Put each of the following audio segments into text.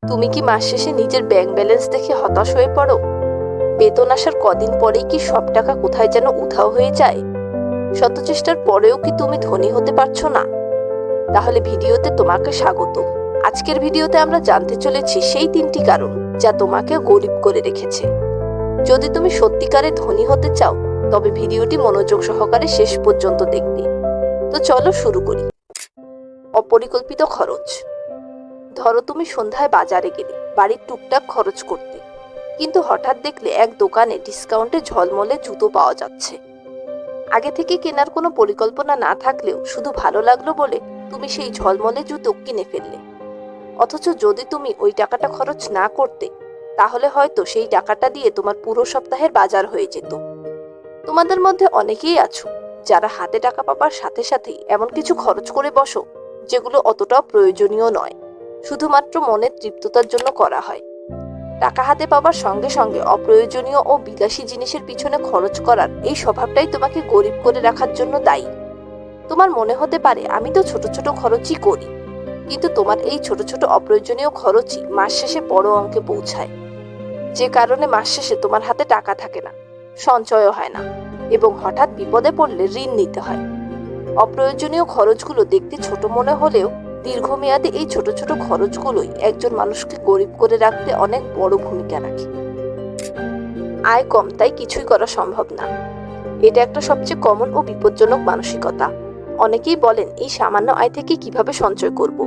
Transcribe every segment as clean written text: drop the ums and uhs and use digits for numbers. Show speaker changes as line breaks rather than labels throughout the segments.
তুমি কি মাস শেষে নিজের ব্যাংক ব্যালেন্স দেখে হতাশ হয়ে পড়ো? বেতন আসার কদিন পরেই কি সব টাকা কোথায় যেন উধাও হয়ে যায়? শত চেষ্টার পরেও কি তুমি ধনী হতে পারছো না? তাহলে ভিডিওতে তোমাকে স্বাগত। আজকের ভিডিওতে আমরা জানতে চলেছি সেই 3টি কারণ যা তোমাকে গরিব করে রেখেছে। যদি তুমি সত্যিকারে ধনী হতে চাও তবে ভিডিওটি মনোযোগ সহকারে শেষ পর্যন্ত দেখবে। তো চলো শুরু করি। অপরিকল্পিত খরচ। ধরো তুমি সন্ধ্যায় বাজারে গেলে বাড়ির টুকটাক খরচ করতে, কিন্তু হঠাৎ দেখলে এক দোকানে ডিসকাউন্টে ঝলমলে জুতো পাওয়া যাচ্ছে। আগে থেকে কেনার কোনো পরিকল্পনা না থাকলেও শুধু ভালো লাগলো বলে তুমি সেই ঝলমলে জুতো কিনে ফেললে। অথচ যদি তুমি ওই টাকাটা খরচ না করতে, তাহলে হয়তো সেই টাকাটা দিয়ে তোমার পুরো সপ্তাহের বাজার হয়ে যেত। তোমাদের মধ্যে অনেকেই আছো যারা হাতে টাকা পাবার সাথে সাথেই এমন কিছু খরচ করে বসো যেগুলো অতটাও প্রয়োজনীয় নয়, শুধুমাত্র মনের তৃপ্ততার জন্য করা হয়। টাকা হাতে পাবার সঙ্গে সঙ্গে অপ্রয়োজনীয় ও বিলাসী জিনিসের পিছনে খরচ করার এই স্বভাবটাই তোমাকে গরিব করে রাখার জন্য দায়ী। তোমার মনে হতে পারে আমি তো ছোট ছোট খরচই করি, কিন্তু তোমার এই ছোট ছোট অপ্রয়োজনীয় খরচই মাস শেষে বড় অঙ্কে পৌঁছায়। যে কারণে মাস শেষে তোমার হাতে টাকা থাকে না, সঞ্চয়ও হয় না, এবং হঠাৎ বিপদে পড়লে ঋণ নিতে হয়। অপ্রয়োজনীয় খরচগুলো দেখতে ছোট মনে হলেও দীর্ঘমেয়াদে এই ছোট ছোট খরচগুলোই একজন মানুষকে গরিব করে রাখতে অনেক বড় ভূমিকা রাখে। আয় কম, তাই কিছুই করা সম্ভব না। এটা একটা সবচেয়ে কমন ও বিপজ্জনক মানসিকতা। অনেকেই বলেন এই সামান্য আয় থেকে কিভাবে সঞ্চয় করব,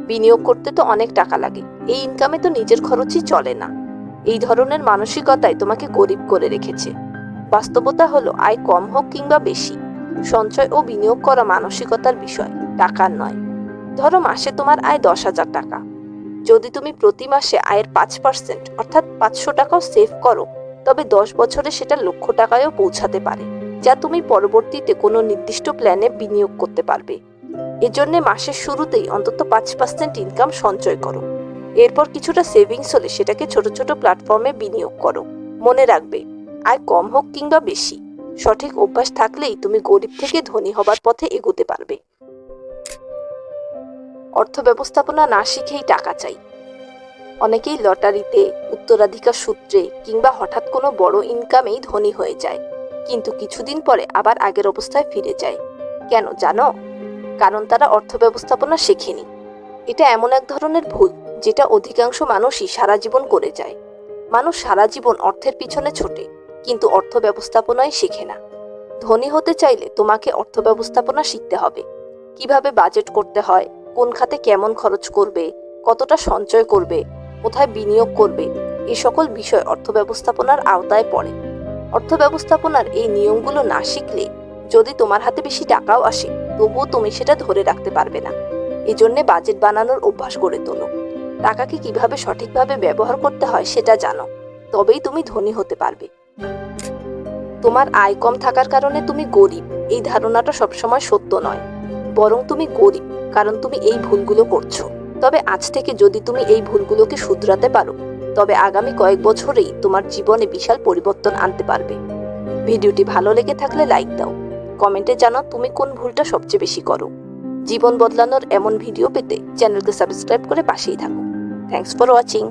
বিনিয়োগ করতে তো অনেক টাকা লাগে, এই ইনকামে তো নিজের খরচই চলে না। এই ধরনের মানসিকতাই তোমাকে গরিব করে রেখেছে। বাস্তবতা হলো আয় কম হোক কিংবা বেশি, সঞ্চয় ও বিনিয়োগ করা মানসিকতার বিষয়, টাকার নয়। ধরো মাসে তোমার আয় 10,000 টাকা। যদি তুমি প্রতি মাসে আয়ের 5% অর্থাৎ 500 টাকাও সেভ করো, তবে 10 বছরে সেটা লক্ষ টাকায়ও পৌঁছাতে পারে, যা তুমি পরবর্তীতে কোনো নির্দিষ্ট প্ল্যানে বিনিয়োগ করতে পারবে। এজন্য মাসের শুরুতেই অন্তত 5% ইনকাম সঞ্চয় করো। এরপর কিছুটা সেভিংস হলে সেটাকে ছোট ছোট প্ল্যাটফর্মে বিনিয়োগ করো। মনে রাখবে, আয় কম হোক কিংবা বেশি, সঠিক অভ্যাস থাকলেই তুমি গরিব থেকে ধনী হবার পথে এগোতে পারবে। অর্থ ব্যবস্থাপনা না শিখেই টাকা চাই। অনেকেই লটারিতে, উত্তরাধিকার সূত্রে কিংবা হঠাৎ কোনো বড় ইনকামেই ধনী হয়ে যায়, কিন্তু কিছুদিন পরে আবার আগের অবস্থায় ফিরে যায়। কেন জানো? কারণ তারা অর্থ ব্যবস্থাপনা শেখেনি। এটা এমন এক ধরনের ভুল যেটা অধিকাংশ মানুষই সারা জীবন করে যায়। মানুষ সারা জীবন অর্থের পিছনে ছোটে, কিন্তু অর্থ ব্যবস্থাপনাই শেখে না। ধনী হতে চাইলে তোমাকে অর্থ ব্যবস্থাপনা শিখতে হবে। কিভাবে বাজেট করতে হয়, কোন খাতে কেমন খরচ করবে, কতটা সঞ্চয় করবে, কোথায় বিনিয়োগ করবে, এই সকল বিষয় অর্থ ব্যবস্থাপনার আওতায় পড়ে। অর্থ ব্যবস্থাপনার এই নিয়মগুলো না শিখলে যদি তোমার হাতে বেশি টাকাও আসে, তবুও তুমি সেটা ধরে রাখতে পারবে না। এজন্যে বাজেট বানানোর অভ্যাস গড়ে তোলো। টাকাকে কিভাবে সঠিকভাবে ব্যবহার করতে হয় সেটা জানো, তবেই তুমি ধনী হতে পারবে। তোমার আয় কম থাকার কারণে তুমি গরিব, এই ধারণাটা সবসময় সত্য নয়। বরং তুমি গরিব কারণ তুমি এই ভুলগুলো করছো। তবে আজ থেকে যদি তুমি এই ভুলগুলোকে শুধরাতে পারো, তবে আগামী কয়েক বছরেই তোমার জীবনে বিশাল পরিবর্তন আনতে পারবে। ভিডিওটি ভালো লেগে থাকলে লাইক দাও, কমেন্টে জানাও তুমি কোন ভুলটা সবচেয়ে বেশি করো। জীবন বদলানোর এমন ভিডিও পেতে চ্যানেলকে সাবস্ক্রাইব করে পাশেই থাকো। Thanks for watching.